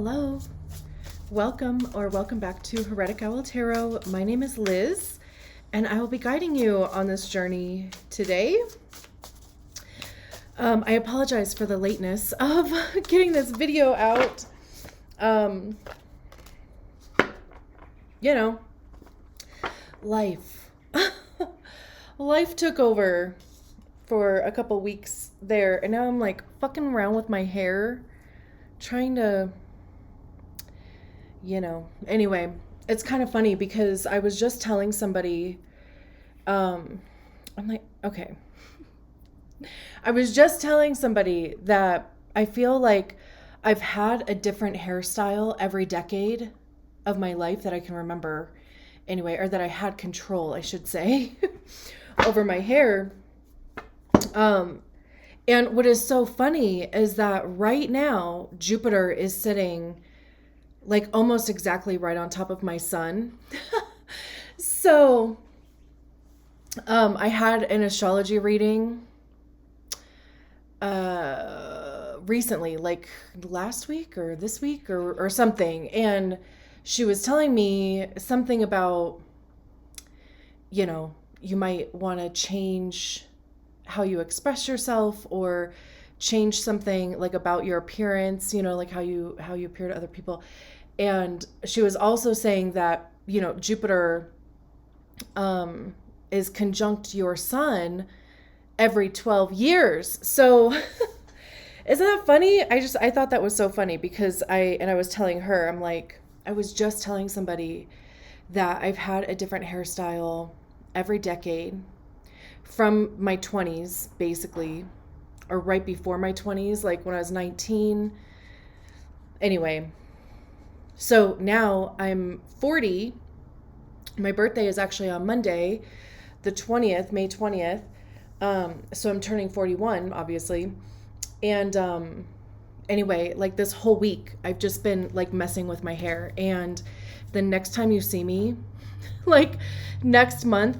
Hello, welcome back to Heretic Owl Tarot. My name is Liz, and I will be guiding you on this journey today. I apologize for the lateness of getting this video out. Life. Life took over for a couple weeks there, and now I'm like fucking around with my hair, trying to, anyway, it's kind of funny because I was just telling somebody, I was just telling somebody that I feel like I've had a different hairstyle every decade of my life that I can remember anyway, or that I had control, I should say, over my hair. And what is so funny is that right now, Jupiter is sitting like almost exactly right on top of my sun. So, I had an astrology reading, recently, like last week or this week or something. And she was telling me something about, you might want to change how you express yourself or change something like about your appearance, like how you appear to other people. And she was also saying that, Jupiter is conjunct your sun every 12 years. So isn't that funny? I thought that was so funny because I was telling her, I'm like, I was just telling somebody that I've had a different hairstyle every decade from my 20s, basically, or right before my 20s, like when I was 19. Anyway, so now I'm 40. My birthday is actually on Monday, the 20th, May 20th. So I'm turning 41, obviously. And anyway, like this whole week, I've just been like messing with my hair. And the next time you see me, like next month,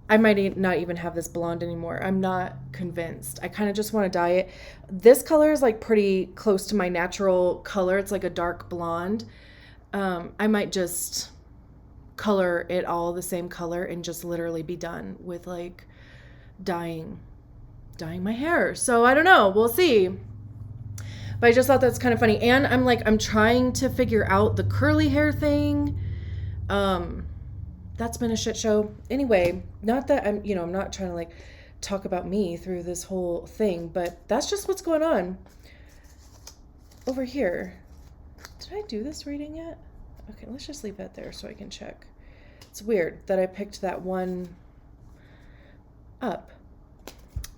I might not even have this blonde anymore. I'm not convinced. I kind of just want to dye it. This color is like pretty close to my natural color. It's like a dark blonde. I might just color it all the same color and just literally be done with like dyeing my hair. So I don't know. We'll see. But I just thought that's kind of funny. And I'm trying to figure out the curly hair thing. That's been a shit show. Anyway, not that I'm not trying to like talk about me through this whole thing, but that's just what's going on over here. Did I do this reading yet? Okay, let's just leave that there so I can check. It's weird that I picked that one up.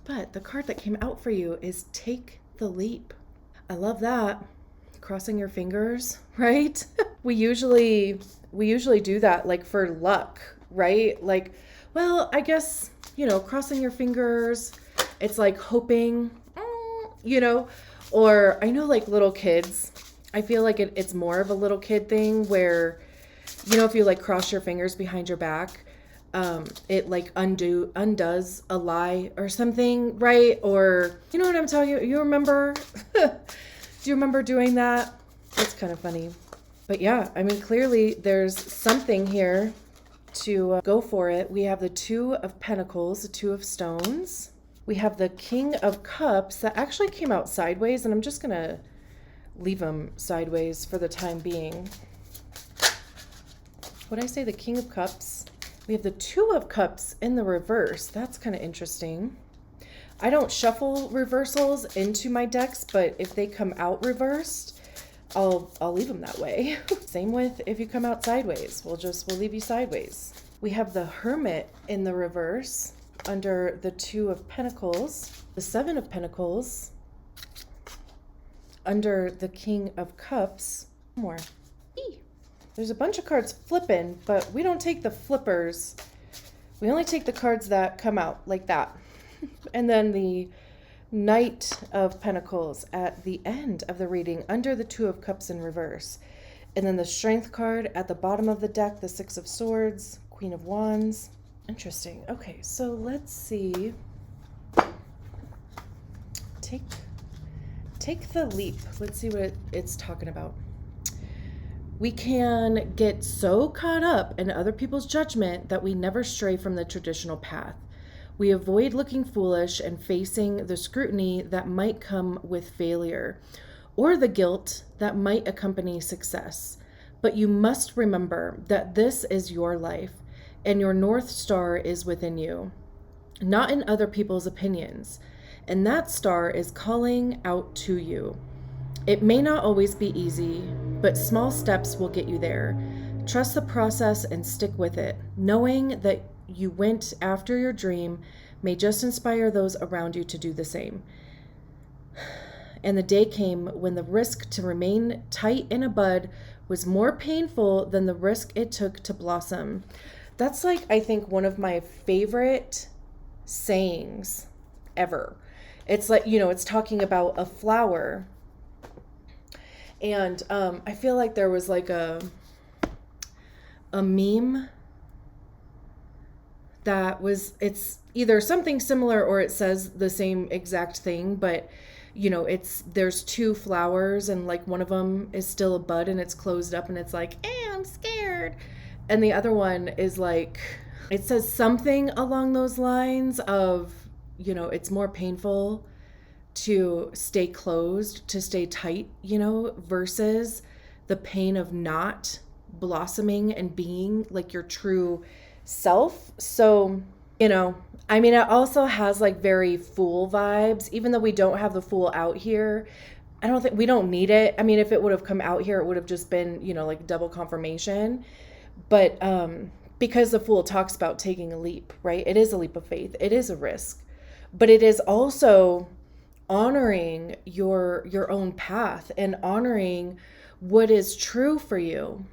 But the card that came out for you is Take the Leap. I love that. Crossing your fingers, right? We usually do that like for luck, right? Like, well, I guess, crossing your fingers, it's like hoping, or I know like little kids, I feel like it's more of a little kid thing where, if you like cross your fingers behind your back, it like undoes a lie or something, right? Or, you know what I'm telling you? You remember? Do you remember doing that? It's kind of funny. But yeah, clearly there's something here to go for it. We have the Two of Pentacles, the Two of Stones. We have the King of Cups that actually came out sideways, and I'm just going to leave them sideways for the time being. Would I say the King of Cups? We have the Two of Cups in the reverse. That's kind of interesting. I don't shuffle reversals into my decks, but if they come out reversed, I'll leave them that way. Same with if you come out sideways. We'll leave you sideways. We have the Hermit in the reverse under the Two of Pentacles, the Seven of Pentacles under the King of Cups. More. There's a bunch of cards flipping, but we don't take the flippers. We only take the cards that come out like that. And then the Knight of Pentacles at the end of the reading under the Two of Cups in reverse. And then the Strength card at the bottom of the deck, the Six of Swords, Queen of Wands. Interesting. Okay, so let's see. Take the leap. Let's see what it's talking about. We can get so caught up in other people's judgment that we never stray from the traditional path. We avoid looking foolish and facing the scrutiny that might come with failure or the guilt that might accompany success. But you must remember that this is your life and your North Star is within you, not in other people's opinions. And that star is calling out to you. It may not always be easy, but small steps will get you there. Trust the process and stick with it, knowing that you went after your dream may just inspire those around you to do the same. And the day came when the risk to remain tight in a bud was more painful than the risk it took to blossom. That's like, I think, one of my favorite sayings ever. It's like, it's talking about a flower. And I feel like there was like a meme that was, it's either something similar or it says the same exact thing, but there's two flowers and like one of them is still a bud and it's closed up and it's like, I'm scared. And the other one is like, it says something along those lines of, it's more painful to stay closed, to stay tight, versus the pain of not blossoming and being like your true self. So, it also has like very Fool vibes, even though we don't have the Fool out here. I don't think we don't need it. I mean, if it would have come out here, it would have just been, like double confirmation. But because the Fool talks about taking a leap, right? It is a leap of faith. It is a risk, but it is also honoring your own path and honoring what is true for you.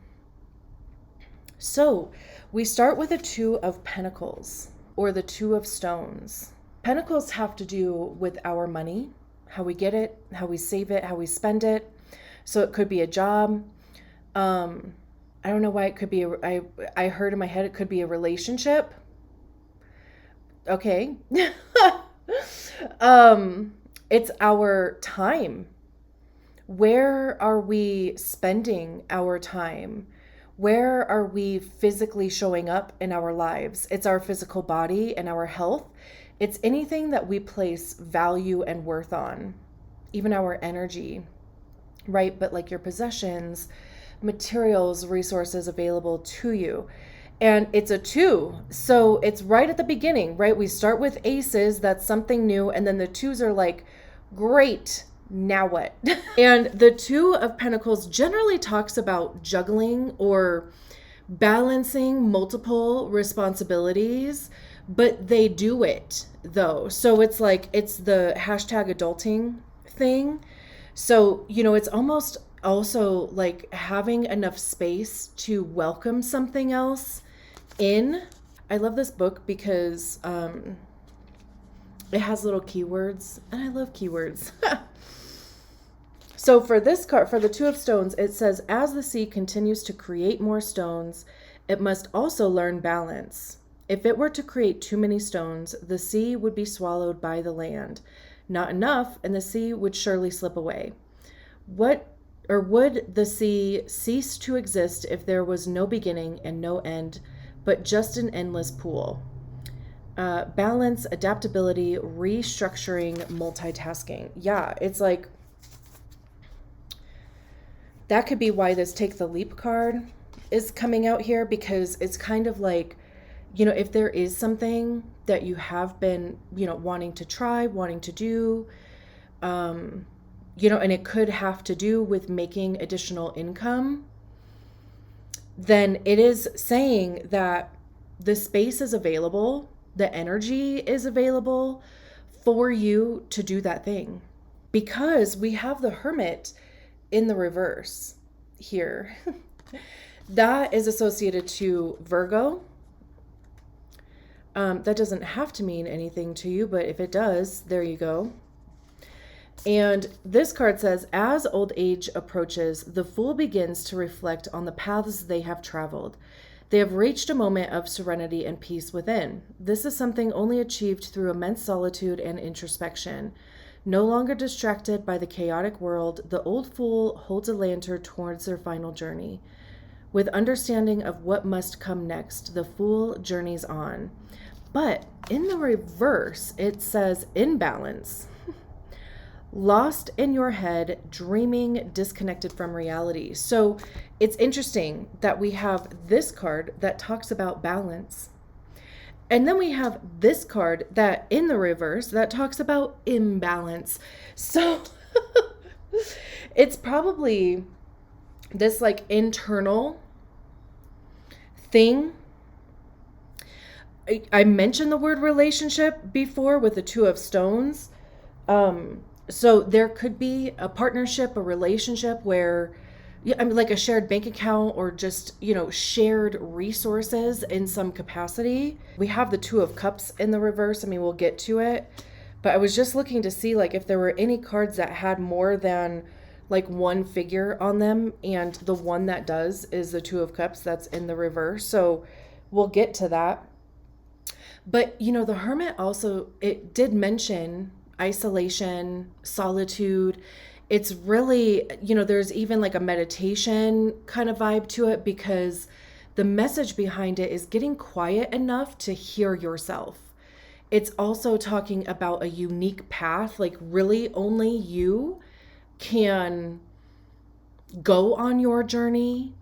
So we start with the Two of Pentacles or the Two of Stones. Pentacles have to do with our money, how we get it, how we save it, how we spend it. So it could be a job. I don't know why it could be. I heard in my head it could be a relationship. Okay. It's our time. Where are we spending our time? Where are we physically showing up in our lives? It's our physical body and our health. It's anything that we place value and worth on, even our energy, right? But like your possessions, materials, resources available to you. And it's a 2. So it's right at the beginning, right? We start with aces, that's something new. And then the 2s are like, great, now what? And the Two of Pentacles generally talks about juggling or balancing multiple responsibilities, but they do it though. So it's like, it's the #adulting thing. So, it's almost also like having enough space to welcome something else in. I love this book because it has little keywords and I love keywords. So for this card, for the Two of Stones, it says, as the sea continues to create more stones, it must also learn balance. If it were to create too many stones, the sea would be swallowed by the land. Not enough, and the sea would surely slip away. Would the sea cease to exist if there was no beginning and no end, but just an endless pool? Balance, adaptability, restructuring, multitasking. Yeah, it's like, that could be why this Take the Leap card is coming out here, because it's kind of like, if there is something that you have been, wanting to try, wanting to do, and it could have to do with making additional income, then it is saying that the space is available, the energy is available for you to do that thing. Because we have the Hermit in the reverse here. That is associated to Virgo. That doesn't have to mean anything to you, but if it does, there you go. And this card says, as old age approaches, the Fool begins to reflect on the paths they have traveled. They have reached a moment of serenity and peace within. This is something only achieved through immense solitude and introspection. No longer distracted by the chaotic world, the old fool holds a lantern towards their final journey. With understanding of what must come next, the fool journeys on. But in the reverse, it says imbalance. Lost in your head, dreaming, disconnected from reality. So it's interesting that we have this card that talks about balance. And then we have this card that in the reverse that talks about imbalance. So it's probably this like internal thing. I mentioned the word relationship before with the Two of Stones. So there could be a partnership, a relationship where, yeah, I mean, like a shared bank account or just, shared resources in some capacity. We have the Two of Cups in the reverse. I mean, we'll get to it. But I was just looking to see like if there were any cards that had more than like one figure on them. And the one that does is the Two of Cups that's in the reverse. So we'll get to that. But, the Hermit also, it did mention isolation, solitude. It's really, there's even like a meditation kind of vibe to it because the message behind it is getting quiet enough to hear yourself. It's also talking about a unique path, like really only you can go on your journey.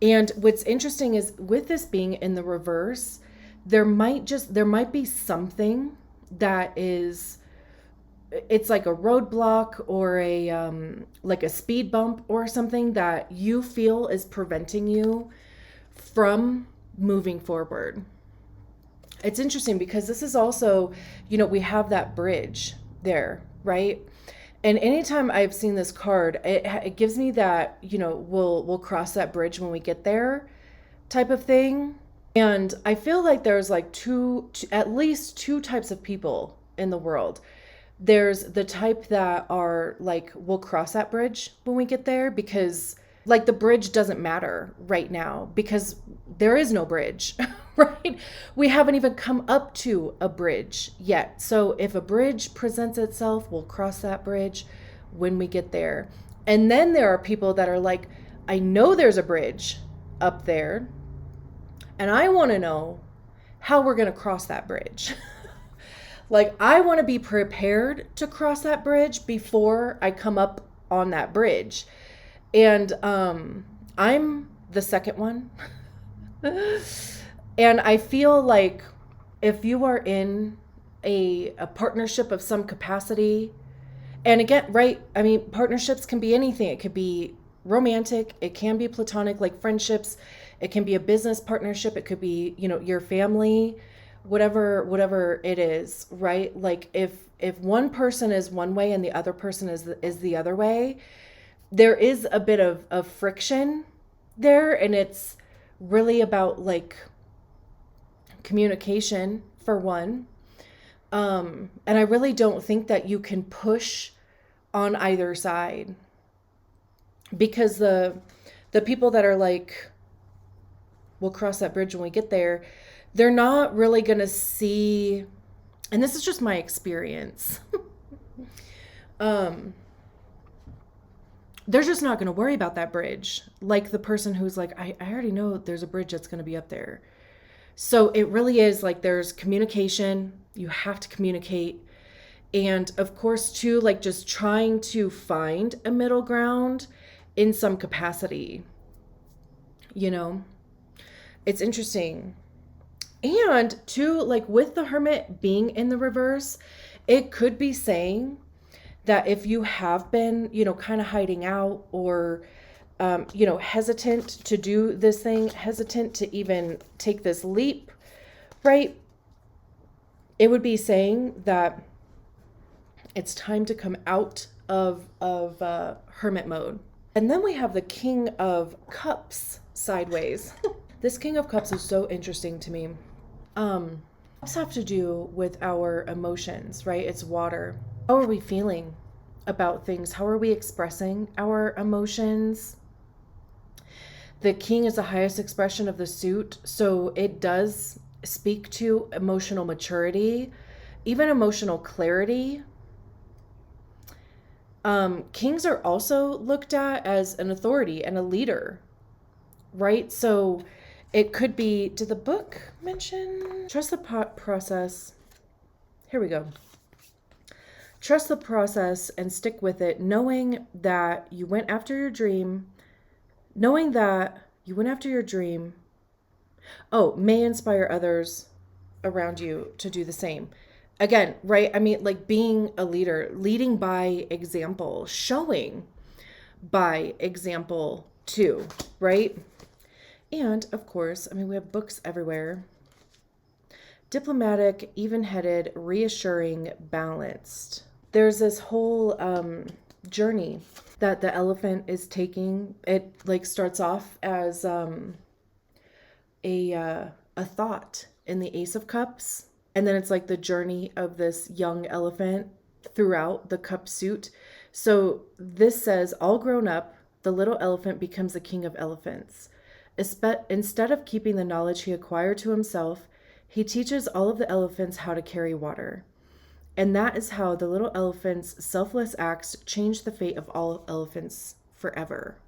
And what's interesting is with this being in the reverse, there might be something that is, it's like a roadblock or like a speed bump or something that you feel is preventing you from moving forward. It's interesting because this is also, we have that bridge there, right? And anytime I've seen this card, it gives me that, we'll cross that bridge when we get there type of thing. And I feel like there's like at least two types of people in the world. There's the type that are like, we'll cross that bridge when we get there because like the bridge doesn't matter right now because there is no bridge, right? We haven't even come up to a bridge yet. So if a bridge presents itself, we'll cross that bridge when we get there. And then there are people that are like, I know there's a bridge up there and I want to know how we're going to cross that bridge. Like, I want to be prepared to cross that bridge before I come up on that bridge. And I'm the second one. And I feel like if you are in a partnership of some capacity, and again, right, I mean, partnerships can be anything. It could be romantic. It can be platonic, like friendships. It can be a business partnership. It could be, your family, whatever it is, right? Like if one person is one way and the other person is the other way, there is a bit of friction there. And it's really about like communication for one. And I really don't think that you can push on either side because the people that are like, we'll cross that bridge when we get there, they're not really going to see, and this is just my experience. They're just not going to worry about that bridge. Like the person who's like, I already know there's a bridge that's going to be up there. So it really is like there's communication. You have to communicate. And of course, too, like just trying to find a middle ground in some capacity. It's interesting. And too, like with the Hermit being in the reverse, it could be saying that if you have been, kind of hiding out or, hesitant to do this thing, hesitant to even take this leap, right? It would be saying that it's time to come out of Hermit mode. And then we have the King of Cups sideways. This King of Cups is so interesting to me. Cups have to do with our emotions, right? It's water. How are we feeling about things? How are we expressing our emotions? The King is the highest expression of the suit, so it does speak to emotional maturity, even emotional clarity. Kings are also looked at as an authority and a leader, right? So it could be, did the book mention? Trust the process. Here we go. Trust the process and stick with it, knowing that you went after your dream, may inspire others around you to do the same. Again, right? I mean, like being a leader, leading by example, showing by example too, right? And of course, I mean, we have books everywhere. Diplomatic, even-headed, reassuring, balanced. There's this whole journey that the elephant is taking. It like starts off as a thought in the Ace of Cups, and then it's like the journey of this young elephant throughout the cup suit. So this says, all grown up, the little elephant becomes the king of elephants. Instead of keeping the knowledge he acquired to himself, he teaches all of the elephants how to carry water. And that is how the little elephant's selfless acts change the fate of all elephants forever.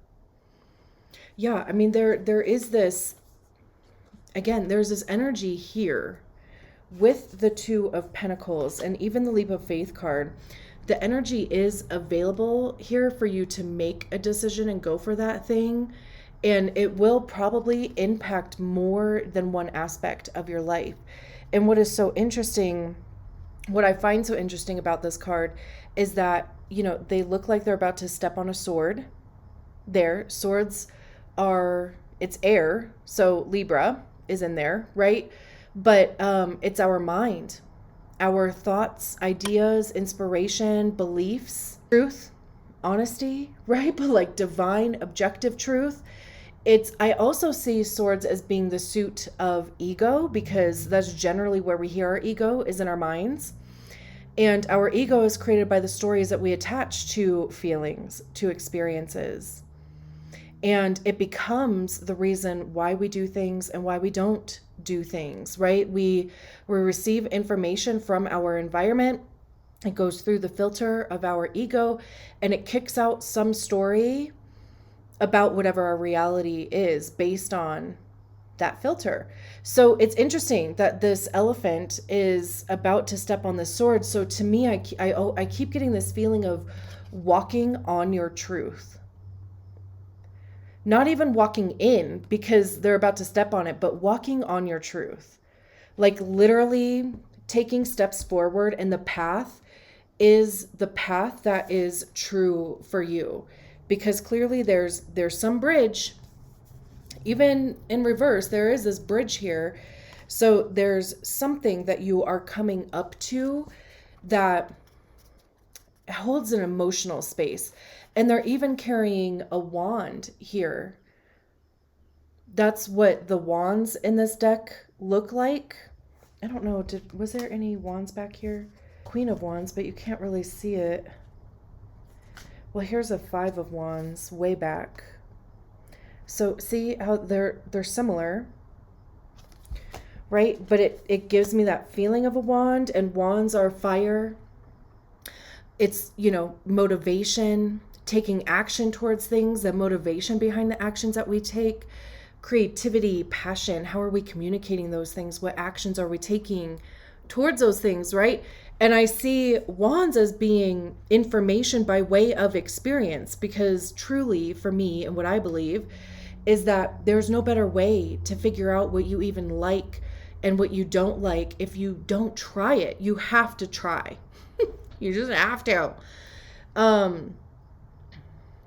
Yeah, I mean, there is this, again, there's this energy here with the Two of Pentacles and even the Leap of Faith card. The energy is available here for you to make a decision and go for that thing. And it will probably impact more than one aspect of your life. And what is so interesting, what I find so interesting about this card is that, you know, they look like they're about to step on a sword. There, swords are, it's air, so Libra is in there, right? But it's our mind, our thoughts, ideas, inspiration, beliefs, truth, honesty, right? But like divine, objective truth. I also see swords as being the suit of ego, because that's generally where we hear our ego is in our minds. And our ego is created by the stories that we attach to feelings, to experiences. And it becomes the reason why we do things and why we don't do things, right? We receive information from our environment. It goes through the filter of our ego and it kicks out some story about whatever our reality is based on that filter. So it's interesting that this elephant is about to step on the sword. So to me, I keep getting this feeling of walking on your truth. Not even walking in because they're about to step on it, but walking on your truth. Like literally taking steps forward, and the path is the path that is true for you. Because clearly there's some bridge, even in reverse, there is this bridge here. So there's something that you are coming up to that holds an emotional space. And they're even carrying a wand here. That's what the wands in this deck look like. I don't know, was there any wands back here? Queen of Wands, but you can't really see it. Well, here's a Five of Wands way back. So see how they're similar, right? But it gives me that feeling of a wand, and wands are fire. It's, you know, motivation, taking action towards things, the motivation behind the actions that we take, creativity, passion. How are we communicating those things? What actions are we taking towards those things, right? And I see wands as being information by way of experience, because truly for me, and what I believe is that there's no better way to figure out what you even like and what you don't like if you don't try it. You have to try. You just have to.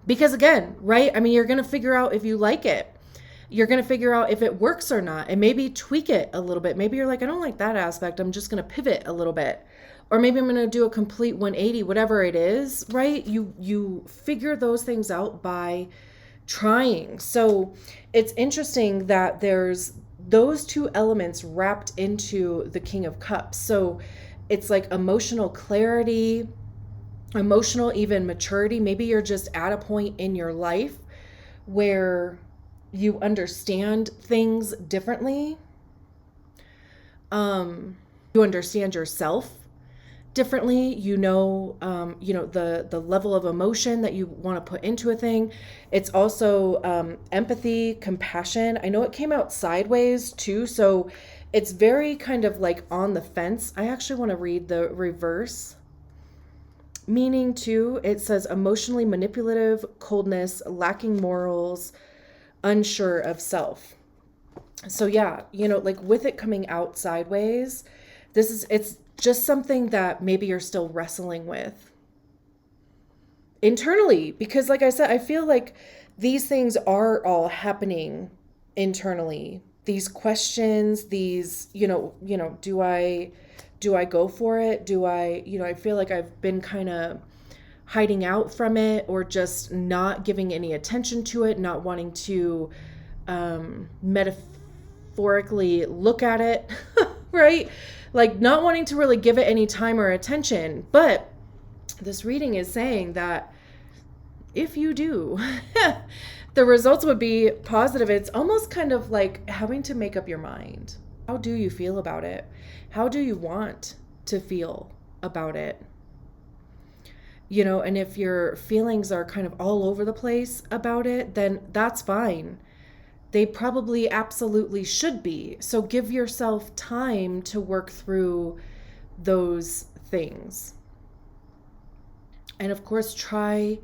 Because again, right? I mean, you're going to figure out if you like it. You're going to figure out if it works or not, and maybe tweak it a little bit. Maybe you're like, I don't like that aspect. I'm just going to pivot a little bit. Or maybe I'm going to do a complete 180, whatever it is, right? You figure those things out by trying. So it's interesting that there's those two elements wrapped into the King of Cups. So it's like emotional clarity, emotional even maturity. Maybe you're just at a point in your life where you understand things differently. You understand yourself differently. The level of emotion that you want to put into a thing. It's also empathy, compassion. I know it came out sideways too, so it's very kind of like on the fence. I actually want to read the reverse meaning too. It says emotionally manipulative, coldness, lacking morals, unsure of self. So yeah, like with it coming out sideways, it's just something that maybe you're still wrestling with internally, because like I said, I feel like these things are all happening internally. These questions, these, do I go for it? I feel like I've been kind of hiding out from it, or just not giving any attention to it, not wanting to metaphorically look at it, right? Like not wanting to really give it any time or attention. But this reading is saying that if you do, the results would be positive. It's almost kind of like having to make up your mind. How do you feel about it? How do you want to feel about it? And if your feelings are kind of all over the place about it, then that's fine. They probably absolutely should be. So give yourself time to work through those things. And of course, try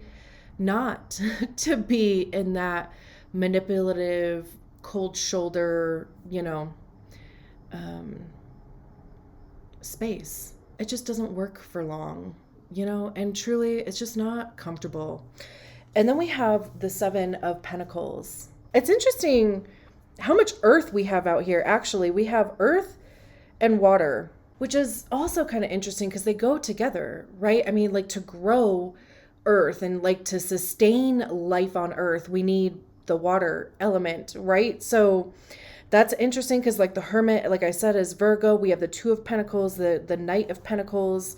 not to be in that manipulative, cold shoulder, space. It just doesn't work for long, and truly it's just not comfortable. And then we have the Seven of Pentacles. It's interesting how much earth we have out here. Actually, we have earth and water, which is also kind of interesting because they go together, right? I mean, like to grow earth and like to sustain life on earth, we need the water element, right? So that's interesting because like the Hermit, like I said, is Virgo. We have the Two of Pentacles, the Knight of Pentacles,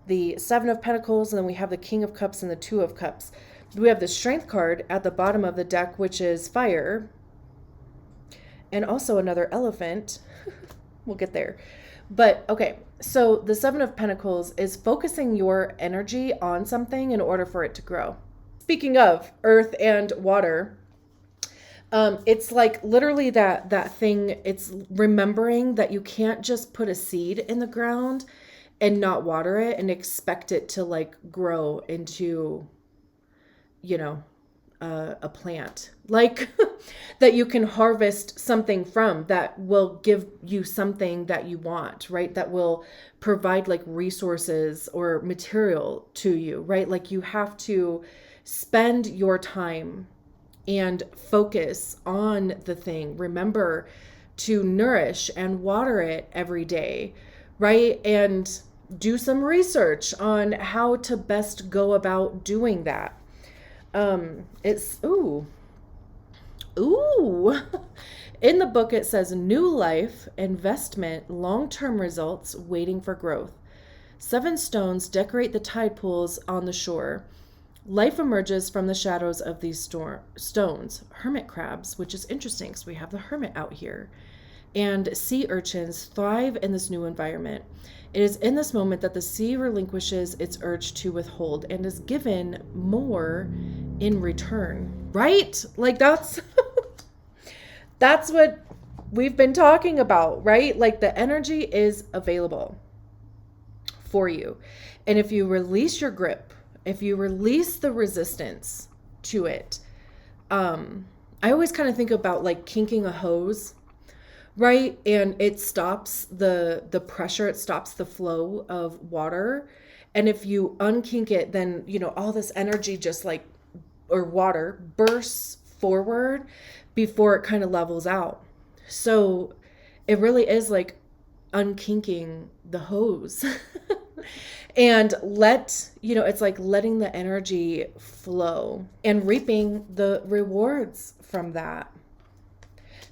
the Seven of Pentacles, and then we have the King of Cups and the Two of Cups. We have the Strength card at the bottom of the deck, which is fire, and also another elephant. We'll get there. But okay, so the Seven of Pentacles is focusing your energy on something in order for it to grow. Speaking of earth and water, it's like literally that thing. It's remembering that you can't just put a seed in the ground and not water it and expect it to like grow into, a plant, like that you can harvest something from, that will give you something that you want, right? That will provide like resources or material to you, right? Like you have to spend your time and focus on the thing. Remember to nourish and water it every day, right? And do some research on how to best go about doing that. It's, ooh. In the book, it says new life, investment, long-term results, waiting for growth. 7 stones decorate the tide pools on the shore. Life emerges from the shadows of these stones. Hermit crabs, which is interesting because we have the hermit out here, and sea urchins thrive in this new environment. It is in this moment that the sea relinquishes its urge to withhold and is given more in return, right? Like that's that's what we've been talking about, right? Like the energy is available for you. And if you release your grip, if you release the resistance to it, I always kind of think about like kinking a hose, right? And it stops the pressure, it stops the flow of water. And if you unkink it, then, all this energy just like, or water bursts forward before it kind of levels out. So it really is like unkinking the hose and it's like letting the energy flow and reaping the rewards from that.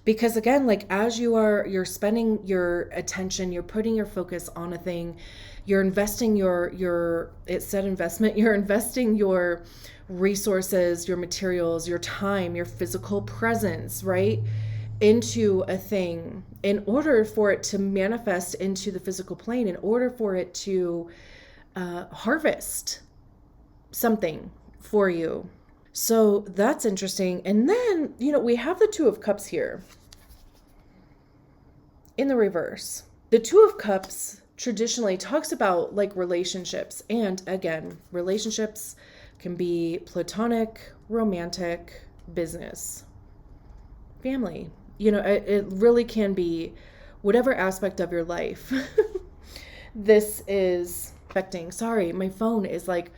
Because again, like as you're spending your attention, you're putting your focus on a thing, you're investing you're investing your resources, your materials, your time, your physical presence, right, into a thing in order for it to manifest into the physical plane, in order for it to harvest something for you. So that's interesting. And then, we have the Two of Cups here in the reverse. The Two of Cups traditionally talks about like relationships. And again, relationships can be platonic, romantic, business, family. It really can be whatever aspect of your life. This is affecting. Sorry, my phone is like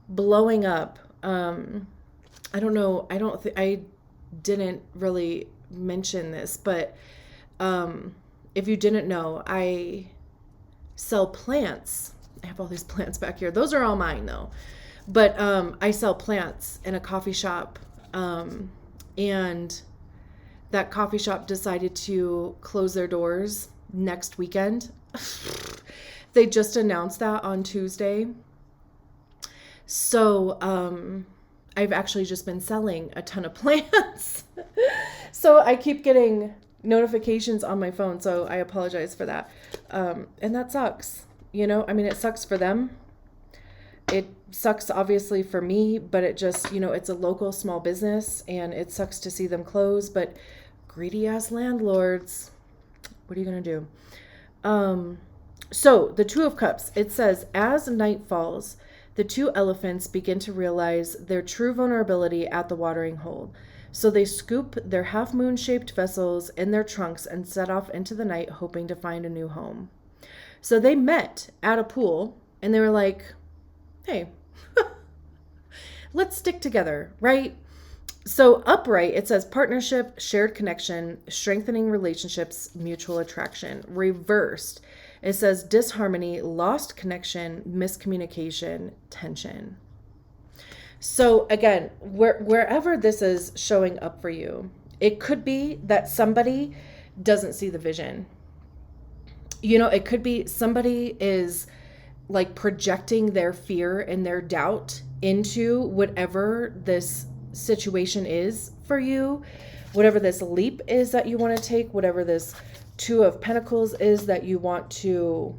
blowing up. I don't know. I didn't really mention this, but if you didn't know, I sell plants. I have all these plants back here. Those are all mine though. But I sell plants in a coffee shop. And that coffee shop decided to close their doors next weekend. They just announced that on Tuesday. So I've actually just been selling a ton of plants. So I keep getting notifications on my phone. So I apologize for that. And that sucks. It sucks for them. It sucks obviously for me, but it just, it's a local small business and it sucks to see them close, but greedy ass landlords, what are you going to do? So the Two of Cups, it says, as night falls, the two elephants begin to realize their true vulnerability at the watering hole. So they scoop their half-moon shaped vessels in their trunks and set off into the night, hoping to find a new home. So they met at a pool and they were like, hey, let's stick together, right? So upright, it says partnership, shared connection, strengthening relationships, mutual attraction. Reversed, it says disharmony, lost connection, miscommunication, tension. So again, wherever this is showing up for you, it could be that somebody doesn't see the vision. It could be somebody is like projecting their fear and their doubt into whatever this situation is for you, whatever this leap is that you want to take, whatever this Two of Pentacles is that you want to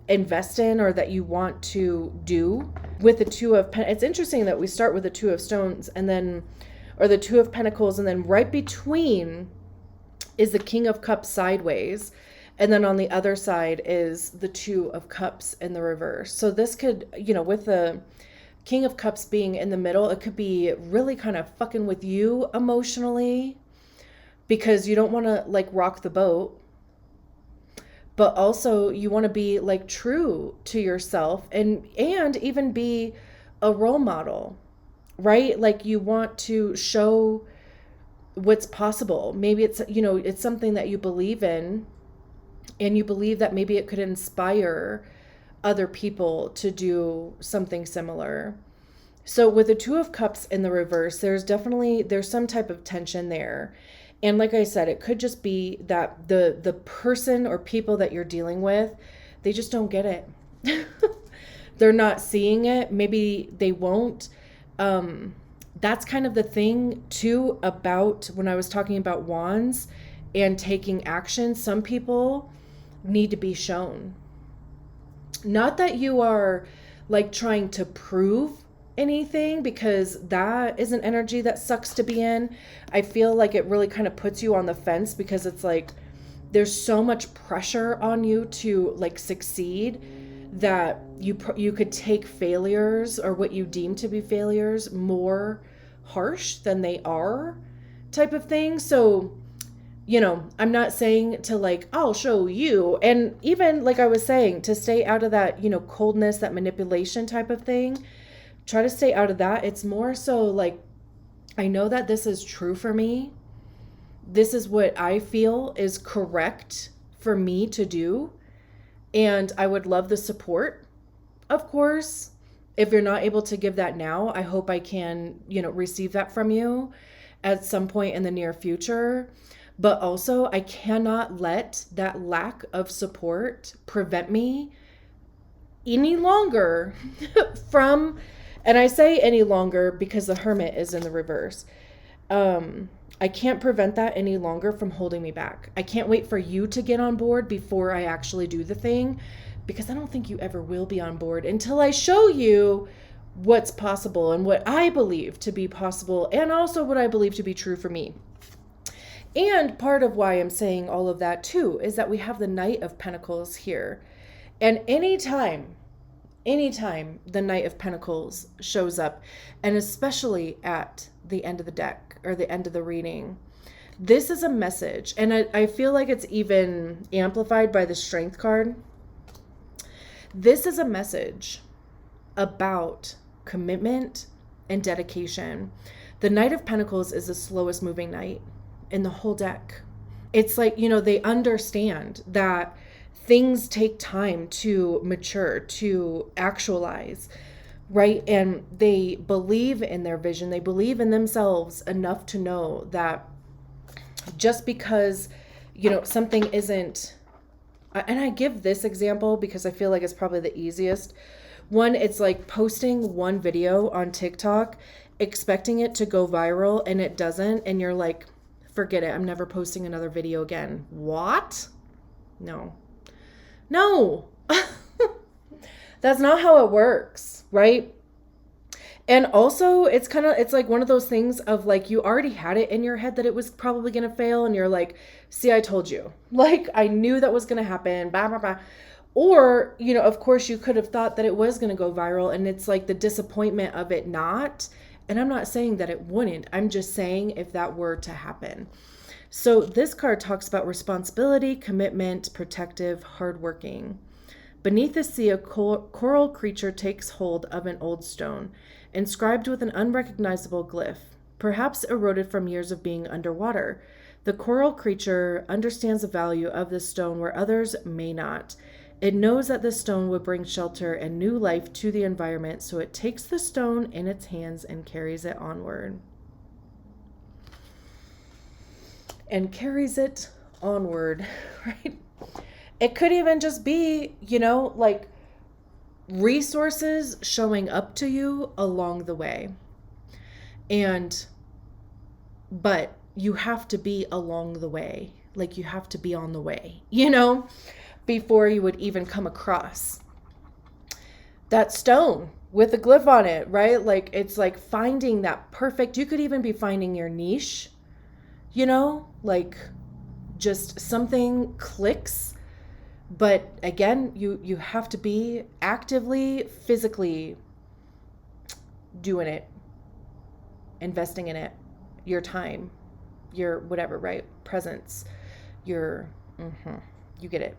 invest in or that you want to do with the Two of Pentacles. It's interesting that we start with the Two of Stones and then, or the Two of Pentacles, and then right between is the King of Cups sideways. And then on the other side is the Two of Cups in the reverse. So this could, with the King of Cups being in the middle, it could be really kind of fucking with you emotionally because you don't want to like rock the boat. But also you want to be like true to yourself and even be a role model, right? Like you want to show what's possible. Maybe it's, it's something that you believe in. And you believe that maybe it could inspire other people to do something similar. So with the Two of Cups in the reverse, there's some type of tension there. And like I said, it could just be that the person or people that you're dealing with, they just don't get it. They're not seeing it. Maybe they won't. That's kind of the thing too about when I was talking about wands and taking action. Some people need to be shown. Not that you are like trying to prove anything, because that is an energy that sucks to be in. I feel like it really kind of puts you on the fence because it's like there's so much pressure on you to like succeed that you could take failures or what you deem to be failures more harsh than they are, type of thing. So I'm not saying to like, I'll show you. And even like I was saying, to stay out of that, coldness, that manipulation type of thing, try to stay out of that. It's more so like, I know that this is true for me. This is what I feel is correct for me to do. And I would love the support, of course. If you're not able to give that now, I hope I can, receive that from you at some point in the near future. But also, I cannot let that lack of support prevent me any longer from, and I say any longer because the Hermit is in the reverse. I can't prevent that any longer from holding me back. I can't wait for you to get on board before I actually do the thing, because I don't think you ever will be on board until I show you what's possible and what I believe to be possible, and also what I believe to be true for me. And part of why I'm saying all of that too is that we have the Knight of Pentacles here. And anytime the Knight of Pentacles shows up, and especially at the end of the deck or the end of the reading, this is a message. And I feel like it's even amplified by the Strength card. This is a message about commitment and dedication. The Knight of Pentacles is the slowest moving knight in the whole deck. It's like, they understand that things take time to mature, to actualize, right? And they believe in their vision. They believe in themselves enough to know that just because, something isn't, and I give this example because I feel like it's probably the easiest. One, it's like posting one video on TikTok, expecting it to go viral, and it doesn't. And you're like, forget it. I'm never posting another video again. What? No. That's not how it works, right? And also it's like one of those things of like, you already had it in your head that it was probably going to fail. And you're like, see, I told you, like, I knew that was going to happen, blah, blah, blah. Or, of course you could have thought that it was going to go viral, and it's like the disappointment of it not. And I'm not saying that it wouldn't. I'm just saying if that were to happen. So this card talks about responsibility, commitment, protective, hardworking. Beneath the sea, a coral creature takes hold of an old stone, inscribed with an unrecognizable glyph, perhaps eroded from years of being underwater. The coral creature understands the value of the stone where others may not. It knows that the stone would bring shelter and new life to the environment, so it takes the stone in its hands and carries it onward. Right? It could even just be, like resources showing up to you along the way. But you have to be along the way. Like, you have to be on the way, before you would even come across that stone with a glyph on it, right? Like, it's like finding that perfect, you could even be finding your niche, like just something clicks. But again, you have to be actively, physically doing it, investing in it, your time, your whatever, right? Presence, you get it.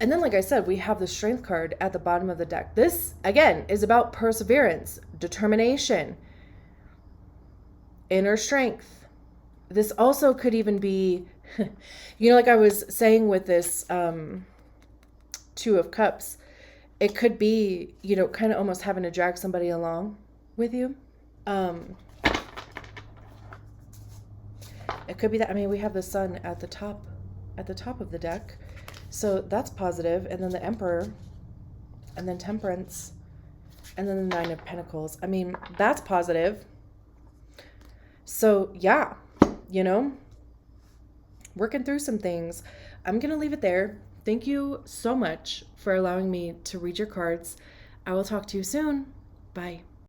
And then, like I said, we have the Strength card at the bottom of the deck. This, again, is about perseverance, determination, inner strength. This also could even be, like I was saying with this Two of Cups, it could be, kind of almost having to drag somebody along with you. It could be that, we have the Sun at the top of the deck. So that's positive. And then the Emperor, and then Temperance, and then the Nine of Pentacles. That's positive. So yeah, working through some things. I'm going to leave it there. Thank you so much for allowing me to read your cards. I will talk to you soon. Bye.